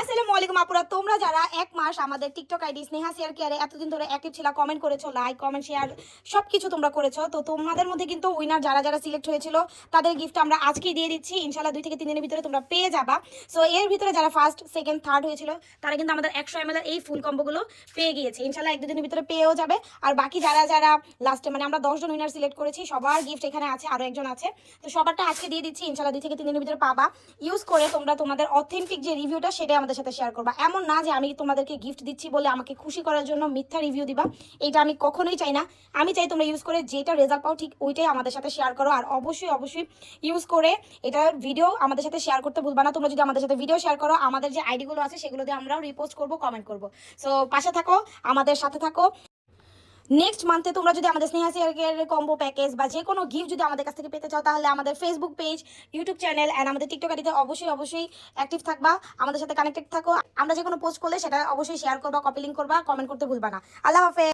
আসসালামু আলাইকুম আপুরা, তোমরা যারা এক মাস আমাদের টিকটক আইডি স্নেহা শেয়ার কেয়ারে এতদিন ধরে অ্যাক্টিভ ছিল, কমেন্ট করেছো, লাইক কমেন্ট শেয়ার সব কিছু তোমরা করেছো, তো তোমাদের মধ্যে কিন্তু উইনার যারা যারা সিলেক্ট হয়েছিল তাদের গিফট আমরা আজকেই দিয়ে দিচ্ছি। ইনশাল্লাহ 2 থেকে 3 দিনের ভিতরে তোমরা পেয়ে যাবা। সো এর ভিতরে যারা ফার্স্ট সেকেন্ড থার্ড হয়েছিল তারা কিন্তু আমাদের 100 ml এই ফুল কম্বোগুলো পেয়ে গিয়েছে। ইনশাল্লাহ 1-2 দিনের ভিতরে পেয়েও যাবে। আর বাকি যারা যারা লাস্টে মানে আমরা 10 জন উইনার সিলেক্ট করেছি, সবার গিফট এখানে আছে, আরও একজন আছে, তো সবারটা আজকে দিয়ে দিচ্ছি। ইনশাল্লাহ 2 থেকে 3 দিনের ভিতরে পাবা। ইউজ করে তোমরা তোমাদের অথেন্টিক যে রিভিউটা সেটাই আমাদের সাথে শেয়ার করবা। এমন না যে আমি তোমাদেরকে গিফট দিচ্ছি বলে আমাকে খুশি করার জন্য মিথ্যা রিভিউ দিবা, এটা আমি কখনোই চাই না। আমি চাই তোমরা ইউজ করে যেটা রেজাল্ট পাও ঠিক ওইটাই আমাদের সাথে শেয়ার করো। আর অবশ্যই অবশ্যই ইউজ করে এটার ভিডিও আমাদের সাথে শেয়ার করতে ভুলবা না। তোমরা যদি আমাদের সাথে ভিডিও শেয়ার করো, আমাদের যে আইডিগুলো আছে সেগুলো দিয়ে আমরাও রিপোস্ট করবো, কমেন্ট করবো। সো পাশে থাকো, আমাদের সাথে থাকো। নেক্সট মান্থে তোমরা যদি আমাদের স্নেহা শেয়ারের কম্বো প্যাকেজ বা যে কোনো গিফট যদি আমাদের কাছ থেকে পেতে চাও, তাহলে আমাদের Facebook page, YouTube channel and আমাদের টিকটক আইডিতে অবশ্যই অবশ্যই অ্যাক্টিভ থাকবা, আমাদের সাথে কানেক্টেড থাকো। আমরা যে কোনো পোস্ট করলে সেটা অবশ্যই শেয়ার করবা, কপি লিঙ্ক করবা, কমেন্ট করতে ভুলবা না। আল্লাহ হাফেজ।